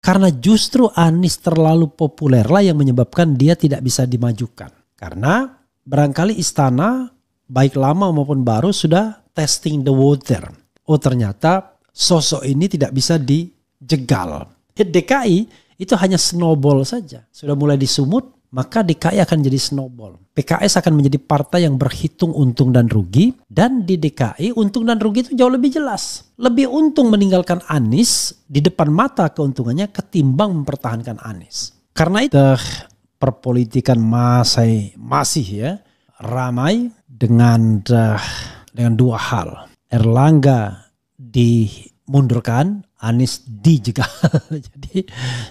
Karena justru Anies terlalu populer lah yang menyebabkan dia tidak bisa dimajukan. Karena barangkali istana baik lama maupun baru sudah testing the water. Oh ternyata sosok ini tidak bisa dijegal. DKI itu hanya snowball saja. Sudah mulai disumut, maka DKI akan jadi snowball. PKS akan menjadi partai yang berhitung untung dan rugi. Dan di DKI untung dan rugi itu jauh lebih jelas. Lebih untung meninggalkan Anies di depan mata keuntungannya ketimbang mempertahankan Anies. Karena itu perpolitikan masih ya ramai dengan dua hal. Erlangga dimundurkan, Anies dijegal.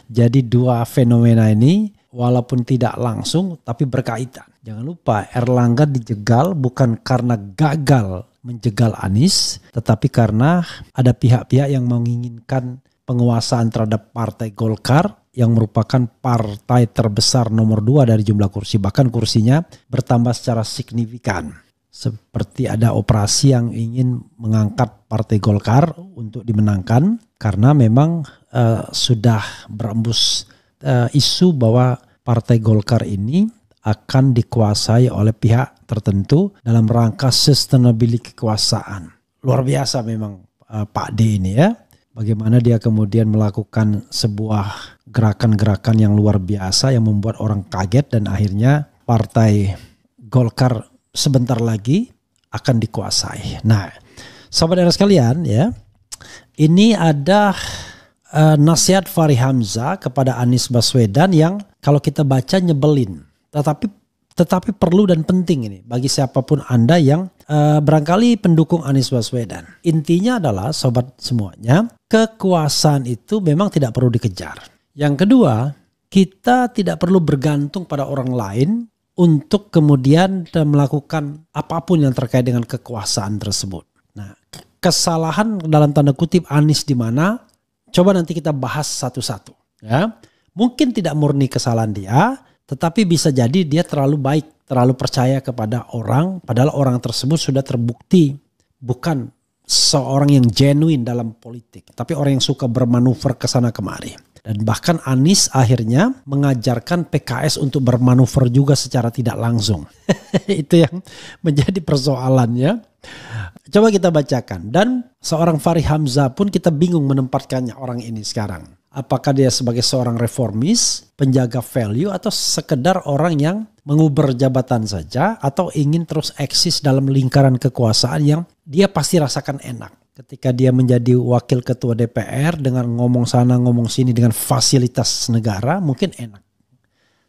jadi dua fenomena ini walaupun tidak langsung tapi berkaitan. Jangan lupa Erlangga dijegal bukan karena gagal menjegal Anies, tetapi karena ada pihak-pihak yang menginginkan penguasaan terhadap Partai Golkar yang merupakan partai terbesar nomor 2 dari jumlah kursi. Bahkan kursinya bertambah secara signifikan. Seperti ada operasi yang ingin mengangkat Partai Golkar untuk dimenangkan karena memang sudah berembus isu bahwa Partai Golkar ini akan dikuasai oleh pihak tertentu dalam rangka sustainability kekuasaan. Luar biasa memang Pak D ini ya. Bagaimana dia kemudian melakukan sebuah gerakan-gerakan yang luar biasa yang membuat orang kaget dan akhirnya Partai Golkar sebentar lagi akan dikuasai. Nah, sahabat sekalian ya, ini ada nasihat Fahri Hamzah kepada Anies Baswedan yang kalau kita baca nyebelin, tetapi perlu dan penting ini bagi siapapun Anda yang barangkali pendukung Anies Baswedan. Intinya adalah sobat semuanya, kekuasaan itu memang tidak perlu dikejar. Yang kedua, kita tidak perlu bergantung pada orang lain untuk kemudian melakukan apapun yang terkait dengan kekuasaan tersebut. Nah, kesalahan dalam tanda kutip Anies di mana? Coba nanti kita bahas satu-satu. Ya, mungkin tidak murni kesalahan dia, tetapi bisa jadi dia terlalu baik, terlalu percaya kepada orang, padahal orang tersebut sudah terbukti bukan seorang yang genuine dalam politik, tapi orang yang suka bermanuver ke sana kemari. Dan bahkan Anies akhirnya mengajarkan PKS untuk bermanuver juga secara tidak langsung. Itu yang menjadi persoalannya. Coba kita bacakan. Dan seorang Fahri Hamzah pun kita bingung menempatkannya orang ini sekarang. Apakah dia sebagai seorang reformis, penjaga value, atau sekedar orang yang menguber jabatan saja, atau ingin terus eksis dalam lingkaran kekuasaan yang dia pasti rasakan enak. Ketika dia menjadi wakil ketua DPR dengan ngomong sana ngomong sini dengan fasilitas negara mungkin enak.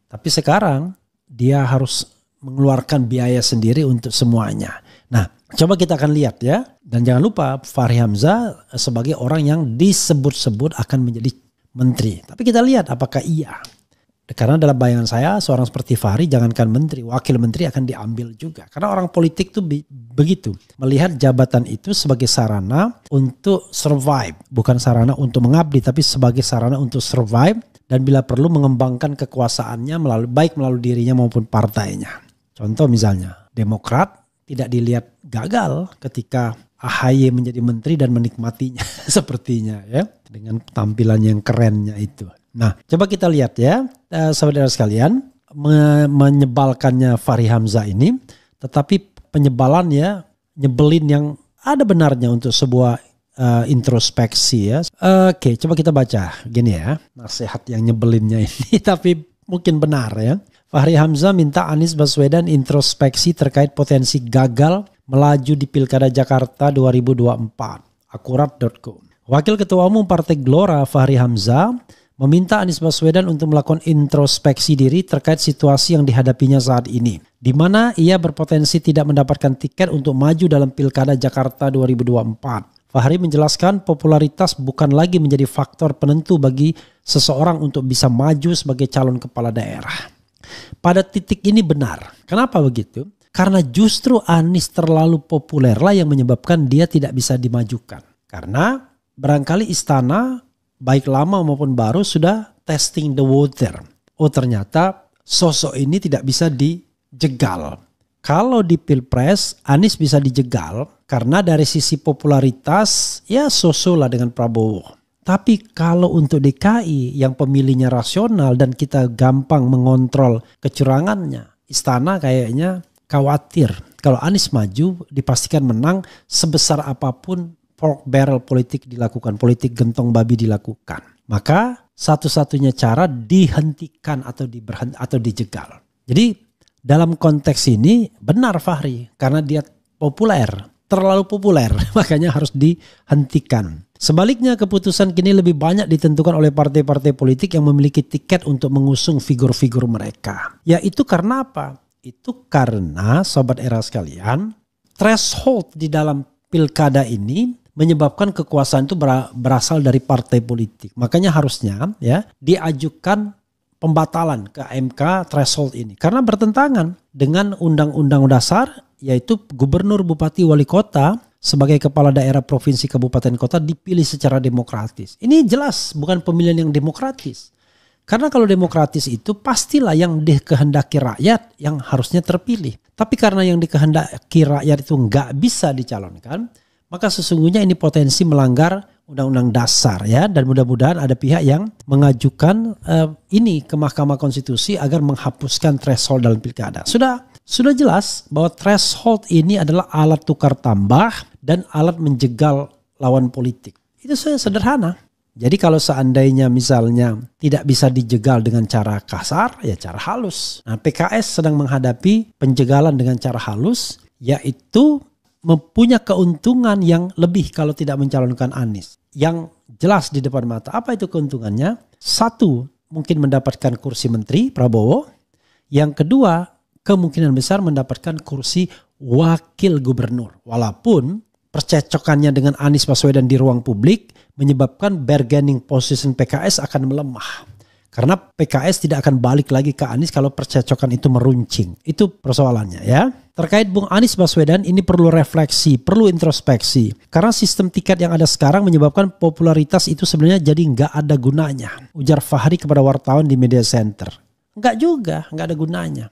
Tapi sekarang dia harus mengeluarkan biaya sendiri untuk semuanya. Nah, coba kita akan lihat ya. Dan jangan lupa Fahri Hamzah sebagai orang yang disebut-sebut akan menjadi menteri. Tapi kita lihat apakah iya. Karena dalam bayangan saya seorang seperti Fahri jangankan menteri, wakil menteri akan diambil juga. Karena orang politik tuh begitu. Melihat jabatan itu sebagai sarana untuk survive. Bukan sarana untuk mengabdi tapi sebagai sarana untuk survive. Dan bila perlu mengembangkan kekuasaannya melalui dirinya maupun partainya. Contoh misalnya Demokrat tidak dilihat gagal ketika AHY menjadi menteri dan menikmatinya sepertinya ya. Dengan tampilannya yang kerennya itu. Nah, coba kita lihat ya, saudara sekalian, menyebalkannya Fahri Hamzah ini, tetapi penyebalannya nyebelin yang ada benarnya untuk sebuah introspeksi ya. Oke, coba kita baca gini ya, nasihat yang nyebelinnya ini, tapi mungkin benar ya. Fahri Hamzah minta Anies Baswedan introspeksi terkait potensi gagal melaju di Pilkada Jakarta 2024. Akurat.com. Wakil Ketua Umum Partai Gelora Fahri Hamzah meminta Anies Baswedan untuk melakukan introspeksi diri terkait situasi yang dihadapinya saat ini, di mana ia berpotensi tidak mendapatkan tiket untuk maju dalam Pilkada Jakarta 2024. Fahri menjelaskan popularitas bukan lagi menjadi faktor penentu bagi seseorang untuk bisa maju sebagai calon kepala daerah. Pada titik ini benar. Kenapa begitu? Karena justru Anies terlalu populer lah yang menyebabkan dia tidak bisa dimajukan. Karena barangkali istana baik lama maupun baru sudah testing the water. Oh ternyata sosok ini tidak bisa dijegal. Kalau di Pilpres Anies bisa dijegal karena dari sisi popularitas ya so-so lah dengan Prabowo. Tapi kalau untuk DKI yang pemilihnya rasional dan kita gampang mengontrol kecurangannya, Istana kayaknya khawatir kalau Anies maju dipastikan menang sebesar apapun pork barrel politik dilakukan, politik gentong babi dilakukan. Maka satu-satunya cara dihentikan atau dijegal. Jadi dalam konteks ini benar Fahri karena dia populer, terlalu populer, makanya harus dihentikan. Sebaliknya keputusan kini lebih banyak ditentukan oleh partai-partai politik yang memiliki tiket untuk mengusung figur-figur mereka. Yaitu karena apa? Itu karena Sobat Era sekalian, threshold di dalam pilkada ini menyebabkan kekuasaan itu berasal dari partai politik. Makanya harusnya ya diajukan pembatalan ke MK threshold ini. Karena bertentangan dengan Undang-Undang Dasar yaitu gubernur, bupati, wali kota sebagai kepala daerah provinsi, kabupaten, kota dipilih secara demokratis. Ini jelas bukan pemilihan yang demokratis. Karena kalau demokratis itu pastilah yang dikehendaki rakyat yang harusnya terpilih. Tapi karena yang dikehendaki rakyat itu nggak bisa dicalonkan, maka sesungguhnya ini potensi melanggar Undang-Undang Dasar ya. Dan mudah-mudahan ada pihak yang mengajukan ini ke Mahkamah Konstitusi agar menghapuskan threshold dalam pilkada. Sudah jelas bahwa threshold ini adalah alat tukar tambah dan alat menjegal lawan politik. Itu sederhana. Jadi kalau seandainya misalnya tidak bisa dijegal dengan cara kasar, ya cara halus. Nah PKS sedang menghadapi penjegalan dengan cara halus, yaitu mempunyai keuntungan yang lebih kalau tidak mencalonkan Anies. Yang jelas di depan mata. Apa itu keuntungannya? Satu, mungkin mendapatkan kursi menteri Prabowo. Yang kedua, kemungkinan besar mendapatkan kursi wakil gubernur. Walaupun percecokannya dengan Anies Baswedan di ruang publik menyebabkan bargaining position PKS akan melemah. Karena PKS tidak akan balik lagi ke Anies kalau percecokan itu meruncing. Itu persoalannya ya. Terkait Bung Anies Baswedan ini perlu refleksi, perlu introspeksi. Karena sistem tiket yang ada sekarang menyebabkan popularitas itu sebenarnya jadi nggak ada gunanya. Ujar Fahri kepada wartawan di media center. Nggak juga, nggak ada gunanya.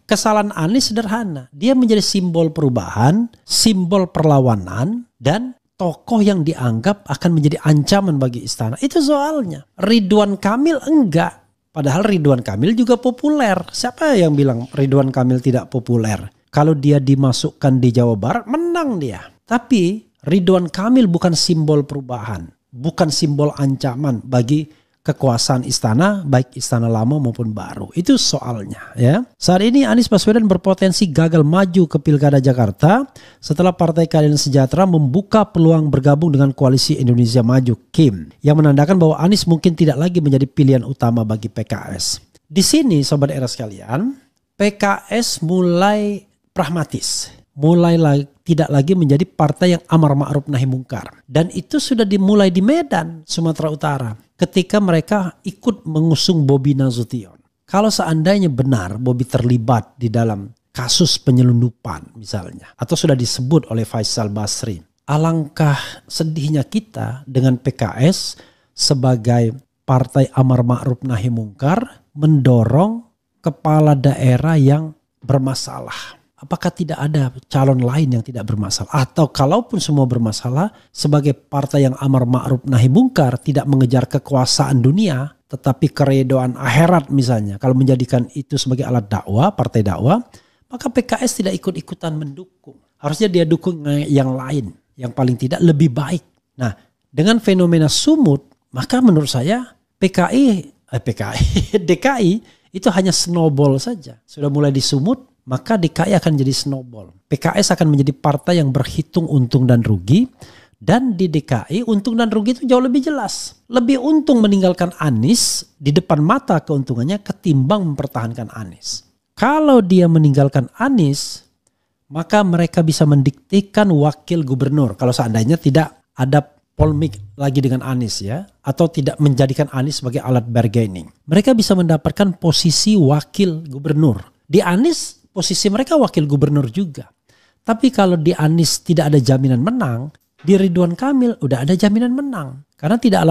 Kesalahan Anies sederhana. Dia menjadi simbol perubahan, simbol perlawanan, dan tokoh yang dianggap akan menjadi ancaman bagi istana. Itu soalnya. Ridwan Kamil enggak. Padahal Ridwan Kamil juga populer. Siapa yang bilang Ridwan Kamil tidak populer? Kalau dia dimasukkan di Jawa Barat, menang dia. Tapi Ridwan Kamil bukan simbol perubahan. Bukan simbol ancaman bagi kekuasaan istana, baik istana lama maupun baru. Itu soalnya ya. Saat ini Anies Baswedan berpotensi gagal maju ke Pilkada Jakarta setelah Partai Keadilan Sejahtera membuka peluang bergabung dengan Koalisi Indonesia Maju (KIM) yang menandakan bahwa Anies mungkin tidak lagi menjadi pilihan utama bagi PKS. Di sini Sobat Era sekalian, PKS mulai pragmatis. Mulai tidak lagi menjadi partai yang amar ma'ruf nahi mungkar. Dan itu sudah dimulai di Medan, Sumatera Utara. Ketika mereka ikut mengusung Bobi Nasution. Kalau seandainya benar Bobi terlibat di dalam kasus penyelundupan misalnya. Atau sudah disebut oleh Faisal Basri. Alangkah sedihnya kita dengan PKS sebagai partai amar ma'ruf nahi mungkar mendorong kepala daerah yang bermasalah. Apakah tidak ada calon lain yang tidak bermasalah? Atau kalaupun semua bermasalah, sebagai partai yang amar ma'ruf nahi mungkar tidak mengejar kekuasaan dunia, tetapi keredoan akhirat misalnya. Kalau menjadikan itu sebagai alat dakwah, partai dakwah, maka PKS tidak ikut-ikutan mendukung. Harusnya dia dukung yang lain, yang paling tidak lebih baik. Nah, dengan fenomena sumut, maka menurut saya DKI itu hanya snowball saja. Sudah mulai disumut, maka DKI akan jadi snowball. PKS akan menjadi partai yang berhitung untung dan rugi. Dan di DKI untung dan rugi itu jauh lebih jelas. Lebih untung meninggalkan Anies di depan mata keuntungannya ketimbang mempertahankan Anies. Kalau dia meninggalkan Anies, maka mereka bisa mendiktikan wakil gubernur. Kalau seandainya tidak ada polemik lagi dengan Anies ya. Atau tidak menjadikan Anies sebagai alat bargaining. Mereka bisa mendapatkan posisi wakil gubernur. Di Anies posisi mereka wakil gubernur juga. Tapi kalau di Anies tidak ada jaminan menang, di Ridwan Kamil udah ada jaminan menang. Karena tidak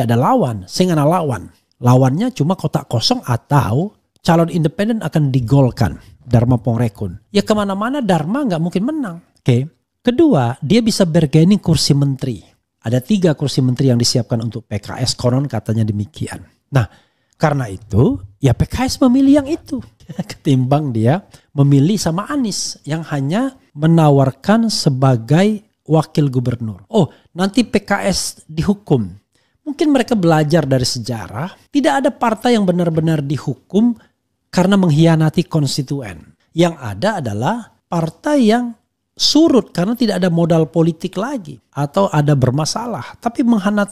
ada lawan, sehingga lawan. Lawannya cuma kotak kosong atau calon independen akan digolkan. Dharma Pongrekun. Ya kemana-mana Dharma nggak mungkin menang. Oke. Kedua, dia bisa bargaining kursi menteri. Ada 3 kursi menteri yang disiapkan untuk PKS, konon katanya demikian. Nah, karena itu ya PKS memilih yang itu ketimbang dia memilih sama Anies yang hanya menawarkan sebagai wakil gubernur. Oh, nanti PKS dihukum. Mungkin mereka belajar dari sejarah. Tidak ada partai yang benar-benar dihukum karena mengkhianati konstituen. Yang ada adalah partai yang surut karena tidak ada modal politik lagi. Atau ada bermasalah. Tapi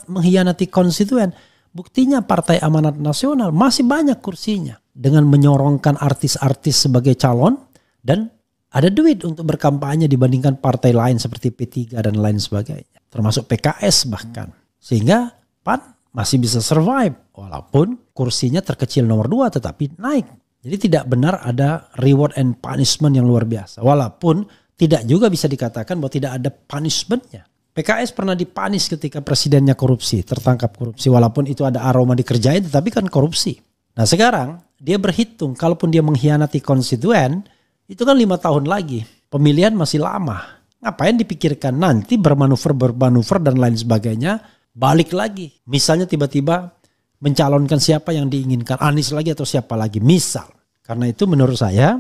mengkhianati konstituen. Buktinya Partai Amanat Nasional masih banyak kursinya. Dengan menyorongkan artis-artis sebagai calon. Dan ada duit untuk berkampanye dibandingkan partai lain seperti P3 dan lain sebagainya. Termasuk PKS bahkan. Sehingga PAN masih bisa survive. Walaupun kursinya terkecil nomor 2 tetapi naik. Jadi tidak benar ada reward and punishment yang luar biasa. Walaupun tidak juga bisa dikatakan bahwa tidak ada punishmentnya. PKS pernah dipanis ketika presidennya korupsi, tertangkap korupsi. Walaupun itu ada aroma dikerjain tetapi kan korupsi. Nah sekarang dia berhitung kalaupun dia mengkhianati konstituen, itu kan 5 tahun lagi. Pemilihan masih lama. Ngapain dipikirkan nanti bermanuver dan lain sebagainya. Balik lagi. Misalnya tiba-tiba mencalonkan siapa yang diinginkan. Anies lagi atau siapa lagi. Misal. Karena itu menurut saya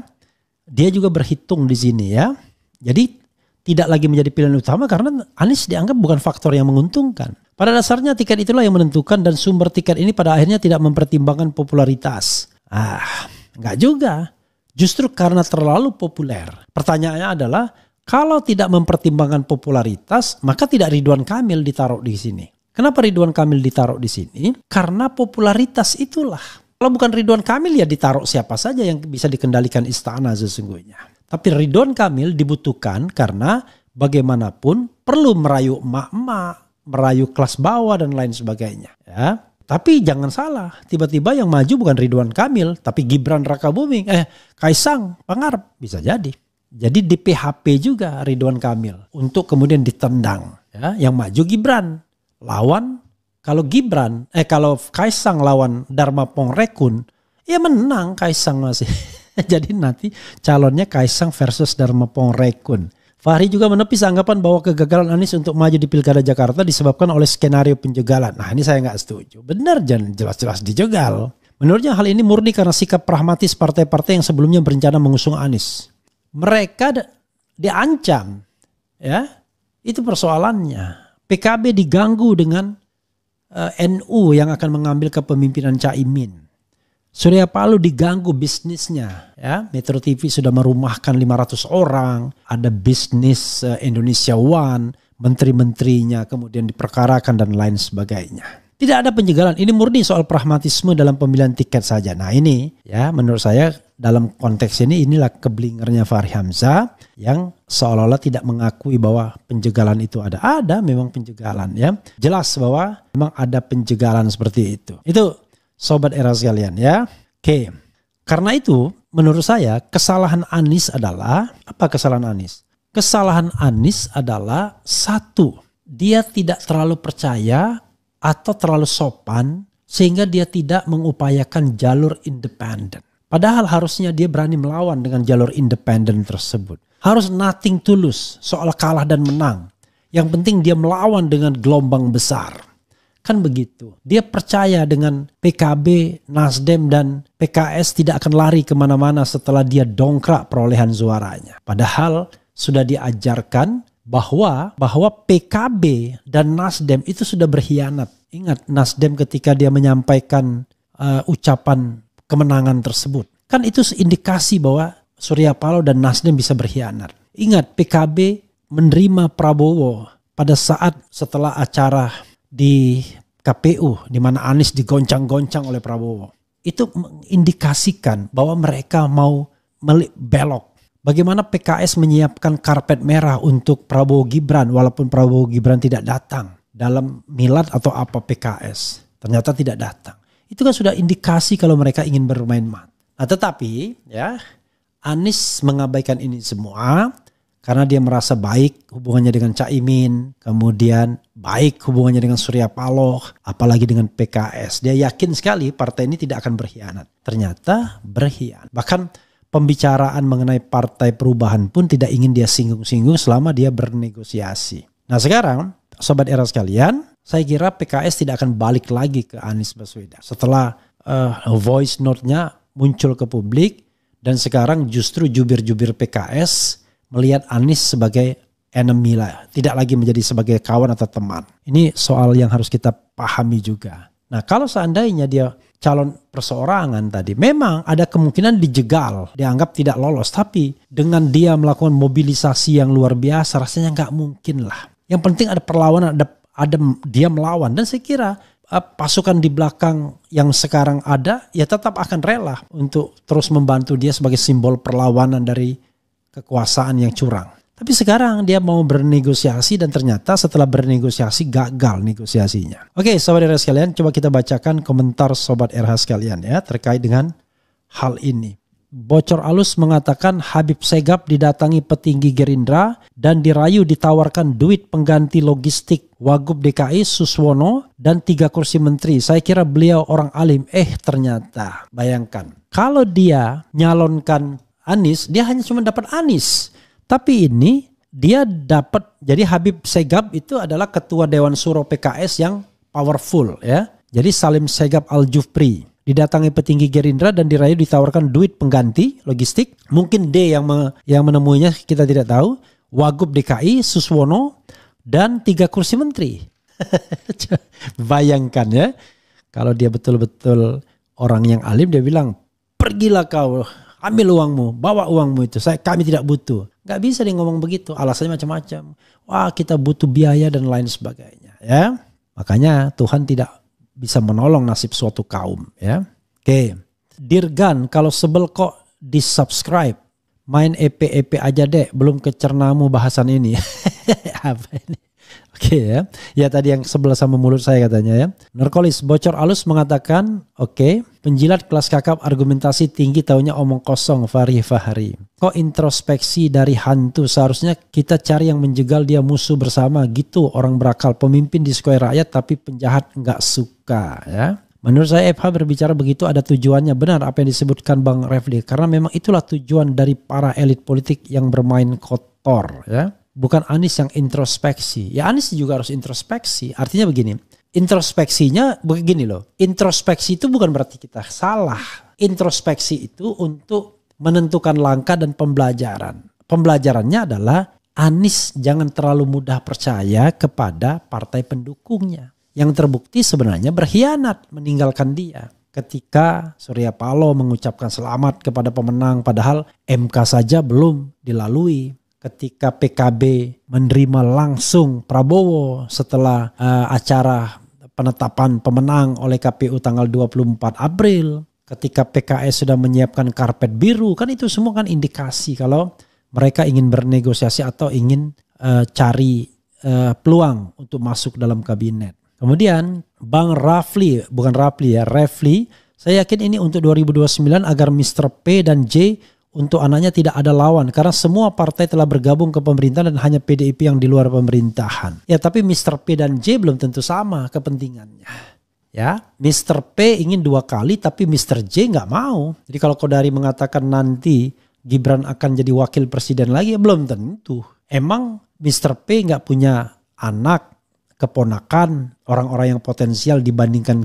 dia juga berhitung di sini ya. Jadi tidak lagi menjadi pilihan utama karena Anies dianggap bukan faktor yang menguntungkan. Pada dasarnya tiket itulah yang menentukan dan sumber tiket ini pada akhirnya tidak mempertimbangkan popularitas. Enggak juga. Justru karena terlalu populer. Pertanyaannya adalah kalau tidak mempertimbangkan popularitas maka tidak Ridwan Kamil ditaruh di sini. Kenapa Ridwan Kamil ditaruh di sini? Karena popularitas itulah. Kalau bukan Ridwan Kamil ya ditaruh siapa saja yang bisa dikendalikan istana sesungguhnya. Tapi Ridwan Kamil dibutuhkan karena bagaimanapun perlu merayu emak-emak, merayu kelas bawah dan lain sebagainya. Ya. Tapi jangan salah, tiba-tiba yang maju bukan Ridwan Kamil, tapi Gibran Rakabuming, Kaisang Pangarep bisa jadi. Jadi di PHP juga Ridwan Kamil untuk kemudian ditendang. Ya. Yang maju Gibran. Lawan kalau Kaisang lawan Dharma Pongrekun ya menang Kaisang masih. Jadi nanti calonnya Kaisang versus Dharma Pongrekun. Fahri juga menepis anggapan bahwa kegagalan Anies untuk maju di Pilkada Jakarta disebabkan oleh skenario penjegalan. Nah ini saya nggak setuju. Benar jangan jelas-jelas dijegal. Menurutnya hal ini murni karena sikap pragmatis partai-partai yang sebelumnya berencana mengusung Anies. Mereka diancam, ya itu persoalannya. PKB diganggu dengan NU yang akan mengambil kepemimpinan Caimin. Surya Paloh diganggu bisnisnya. Ya. Metro TV sudah merumahkan 500 orang. Ada bisnis Indonesia One. Menteri-menterinya kemudian diperkarakan dan lain sebagainya. Tidak ada penjegalan. Ini murni soal pragmatisme dalam pemilihan tiket saja. Nah ini ya menurut saya dalam konteks ini inilah keblingernya Fahri Hamzah yang seolah-olah tidak mengakui bahwa penjegalan itu ada. Ada memang penjegalan ya. Jelas bahwa memang ada penjegalan seperti itu. Itu sobat era sekalian ya. Oke. Karena itu menurut saya kesalahan Anies adalah apa kesalahan Anies? Kesalahan Anies adalah satu, dia tidak terlalu percaya atau terlalu sopan sehingga dia tidak mengupayakan jalur independen. Padahal harusnya dia berani melawan dengan jalur independen tersebut. Harus nothing tulus soal kalah dan menang. Yang penting dia melawan dengan gelombang besar. Kan begitu. Dia percaya dengan PKB, Nasdem dan PKS tidak akan lari kemana-mana setelah dia dongkrak perolehan suaranya. Padahal sudah diajarkan bahwa PKB dan Nasdem itu sudah berkhianat. Ingat Nasdem ketika dia menyampaikan ucapan kemenangan tersebut. Kan itu indikasi bahwa Surya Paloh dan Nasdem bisa berkhianat. Ingat PKB menerima Prabowo pada saat setelah acara di KPU di mana Anies digoncang-goncang oleh Prabowo. Itu mengindikasikan bahwa mereka mau belok. Bagaimana PKS menyiapkan karpet merah untuk Prabowo Gibran walaupun Prabowo Gibran tidak datang dalam milad atau apa PKS. Ternyata tidak datang. Itu kan sudah indikasi kalau mereka ingin bermain mat. Nah tetapi ya Anies mengabaikan ini semua karena dia merasa baik hubungannya dengan Caimin. Kemudian baik hubungannya dengan Surya Paloh. Apalagi dengan PKS. Dia yakin sekali partai ini tidak akan berkhianat. Ternyata berkhianat. Bahkan pembicaraan mengenai partai perubahan pun tidak ingin dia singgung-singgung selama dia bernegosiasi. Nah sekarang Sobat Era sekalian, saya kira PKS tidak akan balik lagi ke Anies Baswedan. Setelah voice note-nya muncul ke publik dan sekarang justru jubir-jubir PKS melihat Anies sebagai enemy lah. Tidak lagi menjadi sebagai kawan atau teman. Ini soal yang harus kita pahami juga. Nah, kalau seandainya dia calon perseorangan tadi, memang ada kemungkinan dijegal, dianggap tidak lolos. Tapi dengan dia melakukan mobilisasi yang luar biasa, rasanya nggak mungkin lah. Yang penting ada perlawanan, ada dia melawan. Dan saya kira pasukan di belakang yang sekarang ada, ya tetap akan rela untuk terus membantu dia sebagai simbol perlawanan dari kekuasaan yang curang. Tapi sekarang dia mau bernegosiasi dan ternyata setelah bernegosiasi gagal negosiasinya. Oke, Sobat RH sekalian, coba kita bacakan komentar Sobat RH sekalian ya terkait dengan hal ini. Bocor Alus mengatakan Habib Segap didatangi petinggi Gerindra dan dirayu ditawarkan duit pengganti logistik Wagub DKI Suswono dan 3 kursi menteri. Saya kira beliau orang alim. Ternyata bayangkan kalau dia nyalonkan Anies, dia hanya cuma dapat Anies. Tapi ini dia dapat, jadi Habib Segap itu adalah ketua Dewan Suro PKS yang powerful ya. Jadi Salim Segap Al-Jufri didatangi petinggi Gerindra dan dirayu ditawarkan duit pengganti logistik. Mungkin D yang menemuinya kita tidak tahu. Wagub DKI Suswono dan 3 kursi menteri. Bayangkan ya, kalau dia betul-betul orang yang alim, dia bilang pergilah kau, ambil uangmu, bawa uangmu itu, kami tidak butuh. Gak bisa dia ngomong begitu, alasannya macam-macam. Wah, kita butuh biaya dan lain sebagainya ya. Makanya Tuhan tidak bisa menolong nasib suatu kaum ya. Oke. Dirgan, kalau sebel kok di-subscribe. Main EP aja deh, belum kecernamu bahasan ini. Apa ini? Oke ya. Ya tadi yang sebelah sama mulut saya katanya ya. Narkolis Bocor Alus mengatakan oke, penjilat kelas kakap argumentasi tinggi taunya omong kosong Fahri. Kok introspeksi dari hantu, seharusnya kita cari yang menjegal dia musuh bersama gitu, orang berakal, pemimpin disukai rakyat tapi penjahat nggak suka ya. Menurut saya FH berbicara begitu ada tujuannya, benar apa yang disebutkan Bang Refli, karena memang itulah tujuan dari para elit politik yang bermain kotor ya. Bukan Anies yang introspeksi. Ya Anies juga harus introspeksi. Artinya begini, introspeksinya begini loh. Introspeksi itu bukan berarti kita salah. Introspeksi itu untuk menentukan langkah dan pembelajaran. Pembelajarannya adalah Anies jangan terlalu mudah percaya kepada partai pendukungnya. Yang terbukti sebenarnya berkhianat meninggalkan dia. Ketika Surya Paloh mengucapkan selamat kepada pemenang padahal MK saja belum dilalui. Ketika PKB menerima langsung Prabowo setelah acara penetapan pemenang oleh KPU tanggal 24 April. Ketika PKS sudah menyiapkan karpet biru, kan itu semua kan indikasi kalau mereka ingin bernegosiasi atau ingin cari peluang untuk masuk dalam kabinet. Kemudian Bang Refli, saya yakin ini untuk 2029 agar Mr. P dan J untuk anaknya tidak ada lawan karena semua partai telah bergabung ke pemerintahan dan hanya PDIP yang di luar pemerintahan. Ya tapi Mr. P dan J belum tentu sama kepentingannya. Ya, Mr. P ingin 2 kali tapi Mr. J nggak mau. Jadi kalau Kodari mengatakan nanti Gibran akan jadi wakil presiden lagi, ya belum tentu. Emang Mr. P nggak punya anak, keponakan, orang-orang yang potensial dibandingkan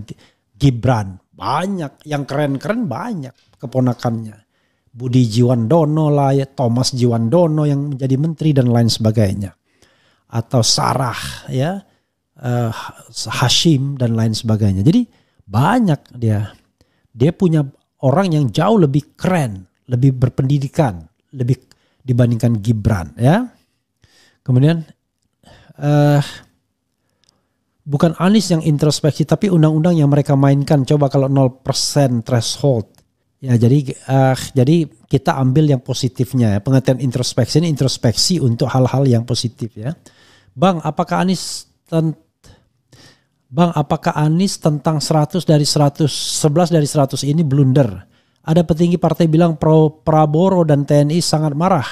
Gibran. Banyak, yang keren-keren banyak keponakannya. Budi Jiwandono lah ya, Thomas Jiwandono yang menjadi menteri dan lain sebagainya. Atau Sarah ya, Hashim dan lain sebagainya. Jadi banyak dia. Dia punya orang yang jauh lebih keren, lebih berpendidikan, lebih dibandingkan Gibran ya. Kemudian bukan Anies yang introspeksi tapi undang-undang yang mereka mainkan. Coba kalau 0% threshold. Ya jadi kita ambil yang positifnya ya. Pengertian introspeksi ini introspeksi untuk hal-hal yang positif ya. Bang, apakah Anies tentang 11 dari 100 ini blunder? Ada petinggi partai bilang Prabowo dan TNI sangat marah.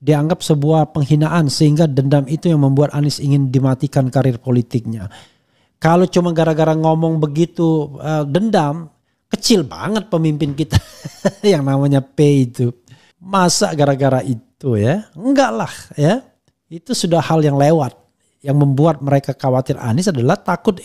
Dianggap sebuah penghinaan sehingga dendam itu yang membuat Anies ingin dimatikan karir politiknya. Kalau cuma gara-gara ngomong begitu dendam, kecil banget pemimpin kita yang namanya P itu. Masa gara-gara itu ya? Enggak lah ya. Itu sudah hal yang lewat yang membuat mereka khawatir Anies adalah takut